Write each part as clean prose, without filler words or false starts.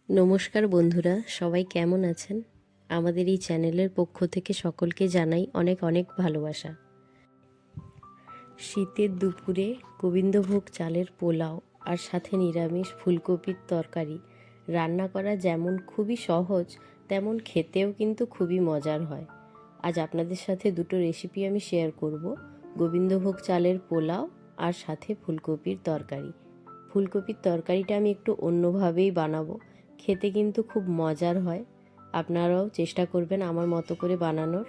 নমস্কার বন্ধুরা, সবাই কেমন আছেন? আমাদের এই চ্যানেলের পক্ষ থেকে সকলকে জানাই অনেক অনেক ভালোবাসা। শীতের দুপুরে গোবিন্দভোগ চালের পোলাও আর সাথে নিরামিষ ফুলকপির তরকারি রান্না করা যেমন খুবই সহজ, তেমন খেতেও কিন্তু খুবই মজার হয়। আজ আপনাদের সাথে দুটো রেসিপি আমি শেয়ার করব, গোবিন্দভোগ চালের পোলাও আর সাথে ফুলকপির তরকারি। ফুলকপির তরকারিটা আমি একটু অন্যভাবেই বানাবো, খেতে কিন্তু খুব মজার হয়। আপনারাও চেষ্টা করবেন আমার মতো করে বানানোর।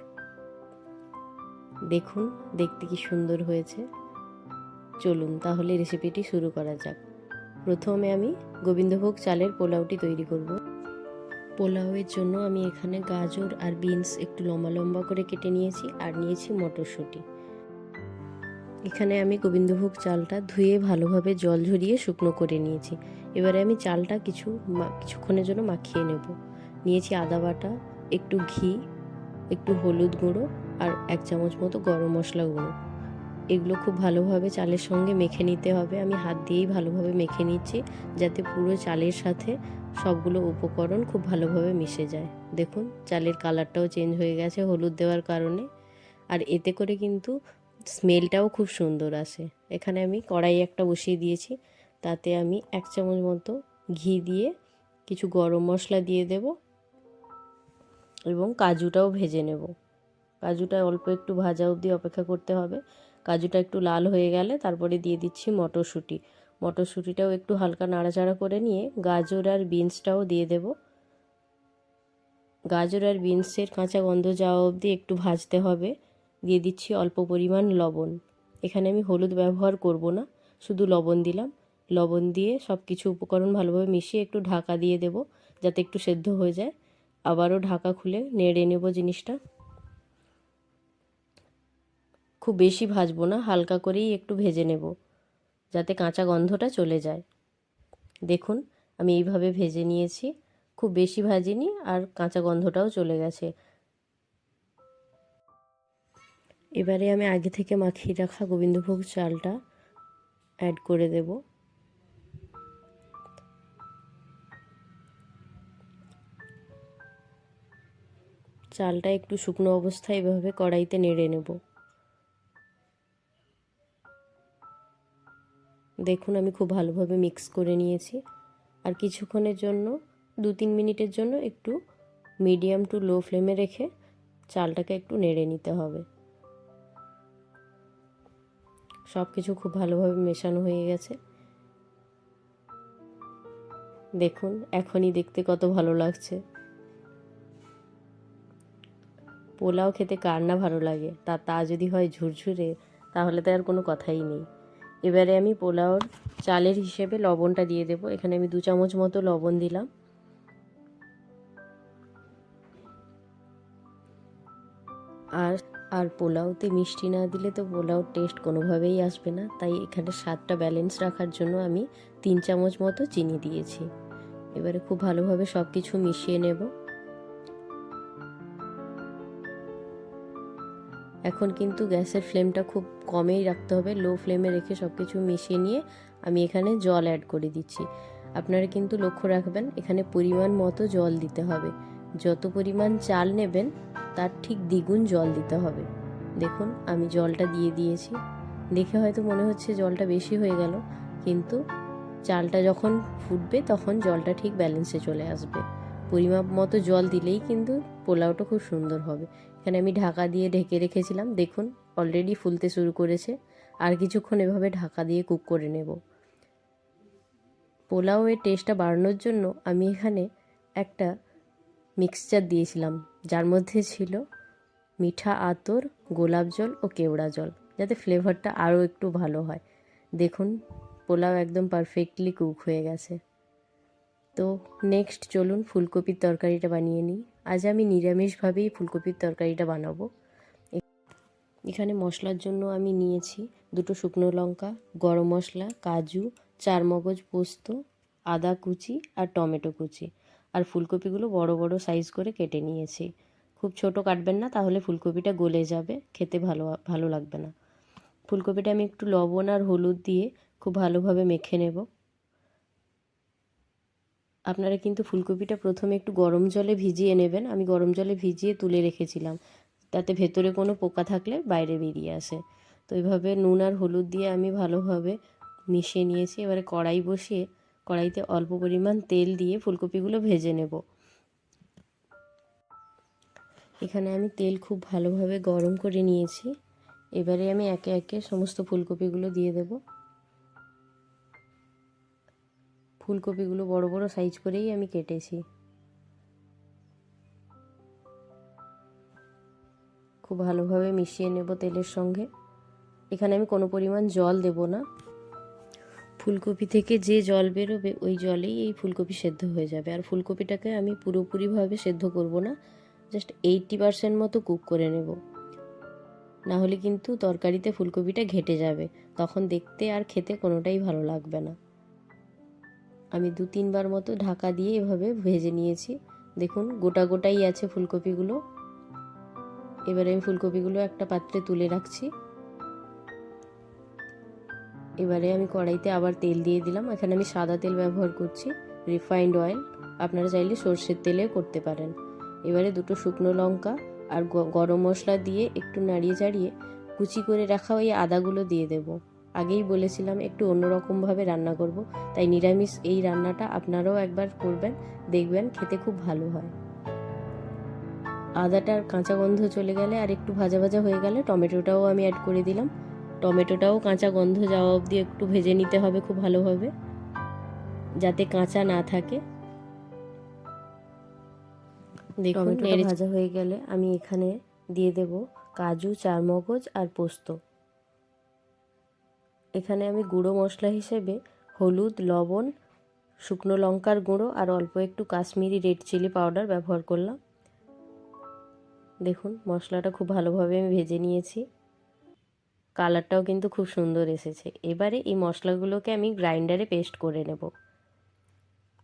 দেখুন দেখতে কি সুন্দর হয়েছে। চলুন তাহলে রেসিপিটি শুরু করা যাক। প্রথমে আমি গোবিন্দভোগ চালের পোলাওটি তৈরি করব। পোলাওয়ের জন্য আমি এখানে গাজর আর বিনস একটু লম্বা লম্বা করে কেটে নিয়েছি, আর নিয়েছি মটরশুঁটি। এখানে আমি গোবিন্দভোগ চালটা ধুয়ে ভালোভাবে জল ঝরিয়ে শুকনো করে নিয়েছি। এবারে আমি চালটা কিছুক্ষণের জন্য মাখিয়ে নেব। নিয়েছি আদা বাটা, একটু ঘি, একটু হলুদ গুঁড়ো আর 1 চামচ মতো গরম মশলা গুঁড়ো। এগুলো খুব ভালোভাবে চালের সঙ্গে মেখে নিতে হবে। আমি হাত দিয়েই ভালোভাবে মেখে নিচ্ছি, যাতে পুরো চালের সাথে সবগুলো উপকরণ খুব ভালোভাবে মিশে যায়। দেখুন চালের কালারটাও চেঞ্জ হয়ে গেছে হলুদ দেওয়ার কারণে, আর এতে করে কিন্তু স্মেলটাও খুব সুন্দর আসে। এখানে আমি কড়াই একটা বসিয়ে দিয়েছি, তাতে আমি 1 চামচ মতো ঘি দিয়ে কিছু গরম মশলা দিয়ে দেব এবং কাজুটাও ভেজে নেব। কাজুটা অল্প একটু ভাজা অবধি অপেক্ষা করতে হবে। কাজুটা একটু লাল হয়ে গেলে তারপরে দিয়ে দিচ্ছি মটরশুঁটি। মটরশুঁটিটাও একটু হালকা নাড়াচাড়া করে নিয়ে গাজর আর বিনসটাও দিয়ে দেব। গাজর আর বিনসের কাঁচা গন্ধ যাওয়া অবধি একটু ভাজতে হবে। দিয়ে দিচ্ছি অল্প পরিমাণ লবণ। এখানে আমি হলুদ ব্যবহার করব না, শুধু লবণ দিলাম। লবণ দিয়ে সব কিছু উপকরণ ভালোভাবে মিশিয়ে একটু ঢাকা দিয়ে দেব, যাতে একটু সেদ্ধ হয়ে যায়। আবারও ঢাকা খুলে নেড়ে নেব জিনিসটা। খুব বেশি ভাজবো না, হালকা করেই একটু ভেজে নেব, যাতে কাঁচা গন্ধটা চলে যায়। দেখুন আমি এইভাবে ভেজে নিয়েছি, খুব বেশি ভাজিনি আর কাঁচা গন্ধটাও চলে গেছে। এবারে আমি আগে থেকে মাখিয়ে রাখা গোবিন্দভোগ চালটা অ্যাড করে দেব। চালটা একটু শুকনো অবস্থায় এভাবে কড়াইতে নেড়ে নেব। দেখুন আমি খুব ভালোভাবে মিক্স করে নিয়েছি। আর কিছুক্ষণের জন্য 2-3 মিনিটের জন্য একটু মিডিয়াম টু লো ফ্লেমে রেখে চালটাকে একটু নেড়ে নিতে হবে। সব কিছু খুব ভালোভাবে মেশানো হয়ে গেছে। দেখুন এখনই দেখতে কত ভালো লাগছে। পোলাও খেতে কার না ভালো লাগে, তা যদি হয় ঝুরঝুরে, তাহলে তো আর কোনো কথাই নেই। এবারে আমি পোলাওর চালের হিসেবে লবণটা দিয়ে দেব। এখানে আমি 2 চামচ মতো লবণ দিলাম। আর আর পোলাওতে মিষ্টি না দিলে তো পোলাওর টেস্ট কোনোভাবেই আসবে না, তাই এখানে স্বাদটা ব্যালেন্স রাখার জন্য আমি 3 চামচ মতো চিনি দিয়েছি। এবারে খুব ভালোভাবে সব কিছু মিশিয়ে নেব। এখন কিন্তু গ্যাসের ফ্লেমটা খুব কমেই রাখতে হবে, লো ফ্লেমে রেখে সব কিছু মিশিয়ে নিয়ে আমি এখানে জল অ্যাড করে দিচ্ছি। আপনারা কিন্তু লক্ষ্য রাখবেন এখানে পরিমাণ মতো জল দিতে হবে। যত পরিমাণ চাল নেবেন তার ঠিক দ্বিগুণ জল দিতে হবে। দেখুন আমি জলটা দিয়ে দিয়েছি। দেখে হয়তো মনে হচ্ছে জলটা বেশি হয়ে গেল, কিন্তু চালটা যখন ফুটবে তখন জলটা ঠিক ব্যালেন্সে চলে আসবে। পরিমাপ মতো জল দিলেই কিন্তু পোলাওটা খুব সুন্দর হবে। এখানে আমি ঢাকা দিয়ে ঢেকে রেখেছিলাম, দেখুন অলরেডি ফুলতে শুরু করেছে। আর কিছুক্ষণ এভাবে ঢাকা দিয়ে কুক করে নেব। পোলাওয়ের টেস্টটা বাড়ানোর জন্য আমি এখানে একটা মিক্সচার দিয়েছিলাম, যার মধ্যে ছিল মিঠা আতর, গোলাপ জল ও কেওড়া জল, যাতে ফ্লেভারটা আরও একটু ভালো হয়। দেখুন পোলাও একদম পারফেক্টলি কুক হয়ে গেছে। তো নেক্সট চলুন ফুলকপির তরকারিটা বানিয়ে নিই। আজ আমি নিরামিষভাবেই ফুলকপির তরকারিটা বানাবো। এখানে মশলার জন্য আমি নিয়েছি 2টো শুকনো লঙ্কা, গরম মশলা, কাজু, 4 মগজ পোস্ত, আদা কুচি আর টমেটো কুচি। আর ফুলকপিগুলো বড় বড় সাইজ করে কেটে নিয়েছি। খুব ছোট কাটবেন না, তাহলে ফুলকপিটা গলে যাবে, খেতে ভালো লাগবে না। ফুলকপিটা আমি একটু লবণ আর হলুদ দিয়ে খুব ভালোভাবে মেখে নেব। আপনারা কিন্তু ফুলকপিটা প্রথমে একটু গরম জলে ভিজিয়ে নেবেন। আমি গরম জলে ভিজিয়ে তুলে রেখেছিলাম, তাতে ভেতরে কোনো পোকা থাকলে বাইরে বেরিয়ে আসে। তো এইভাবে নুন আর হলুদ দিয়ে আমি ভালোভাবে মিশিয়ে নিয়েছি। এবারে কড়াই বসিয়ে কড়াইতে অল্প পরিমাণ তেল দিয়ে ফুলকপিগুলো ভেজে নেব। এখানে আমি তেল খুব ভালোভাবে গরম করে নিয়েছি। এবারে আমি একে একে সমস্ত ফুলকপিগুলো দিয়ে দেব। ফুলকপিগুলো বড় বড় সাইজ করেই আমি কেটেছি। খুব ভালোভাবে মিশিয়ে নেব তেলের সঙ্গে। এখানে আমি কোনো পরিমাণ জল দেব না। ফুলকপি থেকে যে জল বেরোবে ওই জলেই এই ফুলকপি সেদ্ধ হয়ে যাবে। আর ফুলকপিটাকে আমি পুরোপুরিভাবে সেদ্ধ করব না, জাস্ট 80% মতো কুক করে নেব। না হলে কিন্তু তরকারিতে ফুলকপিটা ঘেটে যাবে, তখন দেখতে আর খেতে কোনোটাই ভালো লাগবে না। আমি 2-3 বার মতো ঢাকা দিয়ে এভাবে ভেজে নিয়েছি। দেখুন গোটা গোটাই আছে ফুলকপিগুলো। এবারে আমি ফুলকপিগুলো একটা পাত্রে তুলে রাখছি। এবারে আমি কড়াইতে আবার তেল দিয়ে দিলাম। এখানে আমি সাদা তেল ব্যবহার করছি, রিফাইন্ড অয়েল। আপনারা চাইলে সর্ষের তেলেও করতে পারেন। এবারে 2টো শুকনো লঙ্কা আর গরম মশলা দিয়ে একটু নাড়িয়ে চাড়িয়ে কুচি করে রাখা ওই আদাগুলো দিয়ে দেব। আগেই বলেছিলাম একটু অন্যরকমভাবে রান্না করব, তাই নিরামিষ এই রান্নাটা আপনারাও একবার করবেন, দেখবেন খেতে খুব ভালো হয়। আদাটার কাঁচা গন্ধ চলে গেলে আর একটু ভাজা ভাজা হয়ে গেলে টমেটোটাও আমি অ্যাড করে দিলাম। টমেটোটাও কাঁচা গন্ধ যাওয়া অবধি একটু ভেজে নিতে হবে খুব ভালোভাবে, যাতে কাঁচা না থাকে। দেখুন টমেটোটা ভাজা হয়ে গেলে আমি এখানে দিয়ে দেব কাজু, চারমগজ আর পোস্ত। এখানে আমি গুঁড়ো মশলা হিসেবে হলুদ, লবণ, শুকনো লঙ্কার গুঁড়ো আর অল্প একটু কাশ্মীরি রেড চিলি পাউডার ব্যবহার করলাম। দেখুন মশলাটা খুব ভালোভাবে আমি ভেজে নিয়েছি, কালারটাও কিন্তু খুব সুন্দর এসেছে। এবারে এই মশলাগুলোকে আমি গ্রাইন্ডারে পেস্ট করে নেব।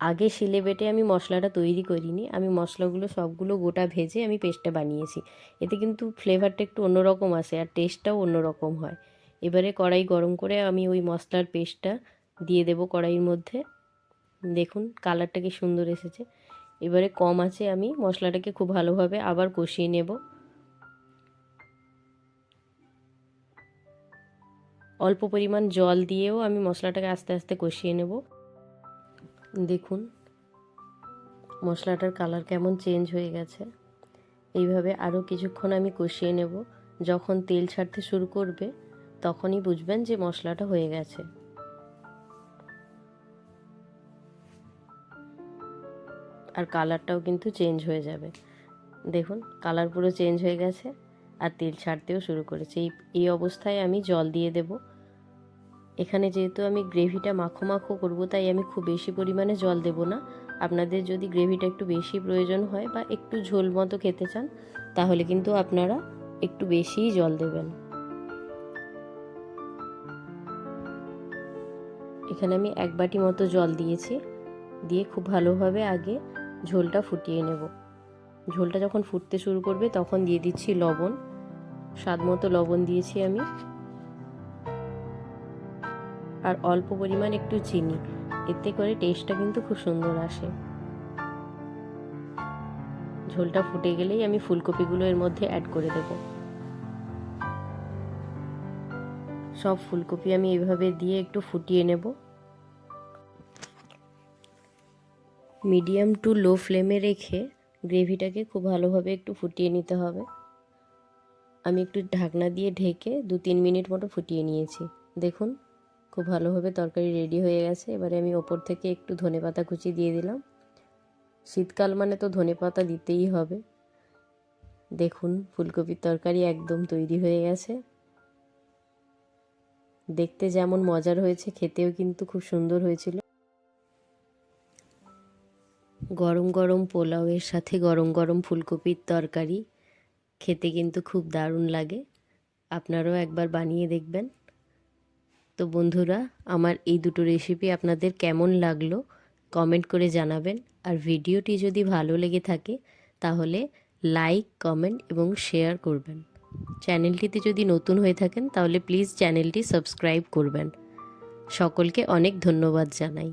আগে শিলে বেটে আমি মশলাটা তৈরি করিনি, আমি মশলাগুলো সবগুলো গোটা ভেজে আমি পেস্টটা বানিয়েছি। এতে কিন্তু ফ্লেভারটা একটু অন্যরকম আসে আর টেস্টটাও অন্যরকম হয়। এবারে কড়াই গরম করে আমি ওই মশলার পেস্টটা দিয়ে দেব কড়াইয়ের মধ্যে। দেখুন কালারটা কি সুন্দর এসেছে। এবারে কম আঁচে আমি মশলাটাকে খুব ভালোভাবে আবার কষিয়ে নেব। অল্প পরিমাণ জল দিয়েও আমি মশলাটাকে আস্তে আস্তে কষিয়ে নেব। দেখুন মশলাটার কালার কেমন চেঞ্জ হয়ে গেছে। এইভাবে আরও কিছুক্ষণ আমি কষিয়ে নেব। যখন তেল ছাড়তে শুরু করবে তখনই বুঝবেন যে মশলাটা হয়ে গেছে। আর কালারটাও কিন্তু চেঞ্জ হয়ে যাবে। দেখুন কালার পুরো চেঞ্জ হয়ে গেছে আর তেল ছাড়তেও শুরু করেছে। এই অবস্থায় আমি জল দিয়ে দেব। এখানে যেহেতু আমি গ্রেভিটা মাখো মাখো করবো, তাই আমি খুব বেশি পরিমাণে জল দেব না। আপনাদের যদি গ্রেভিটা একটু বেশি প্রয়োজন হয় বা একটু ঝোল মতো খেতে চান, তাহলে কিন্তু আপনারা একটু বেশিই জল দেবেন। এখানে আমি 1 বাটি মতো জল দিয়েছি, দিয়ে খুব ভালোভাবে আগে ঝোলটা ফুটিয়ে নেব। ঝোলটা যখন ফুটতে শুরু করবে তখন দিয়ে দিচ্ছি লবণ। স্বাদ মতো লবণ দিয়েছি আমি, আর অল্প পরিমাণ একটু চিনি। এতে করে টেস্টটা কিন্তু খুব সুন্দর আসে। ঝোলটা ফুটে গেলেই আমি ফুলকপিগুলো এর মধ্যে অ্যাড করে দেব। সব ফুলকপি আমি এইভাবে দিয়ে একটু ফুটিয়ে নেব। মিডিয়াম টু লো ফ্লেমে রেখে গ্রেভিটাকে খুব ভালোভাবে একটু ফুটিয়ে নিতে হবে। আমি একটু ঢাকনা দিয়ে ঢেকে 2-3 মিনিট মতো ফুটিয়ে নিয়েছি। দেখুন খুব ভালোভাবে তরকারি রেডি হয়ে গেছে। এবারে আমি ওপর থেকে একটু ধনেপাতা কুচি দিয়ে দিলাম। শীতকাল মানে তো ধনেপাতা দিতেই হবে। দেখুন ফুলকপির তরকারি একদম তৈরি হয়ে গেছে। দেখতে যেমন মজার হয়েছে, খেতেও কিন্তু খুব সুন্দর হয়েছিল। গরম গরম পোলাওয়ের সাথে গরম গরম ফুলকপির তরকারি খেতে কিন্তু খুব দারুণ লাগে। আপনারাও একবার বানিয়ে দেখবেন। তো বন্ধুরা, আমার এই দুটো রেসিপি আপনাদের কেমন লাগলো কমেন্ট করে জানাবেন। আর ভিডিওটি যদি ভালো লেগে থাকে তাহলে লাইক, কমেন্ট এবং শেয়ার করবেন। চ্যানেলটিতে যদি নতুন হয়ে থাকেন তাহলে প্লিজ চ্যানেলটি সাবস্ক্রাইব করবেন। সকলকে অনেক ধন্যবাদ জানাই।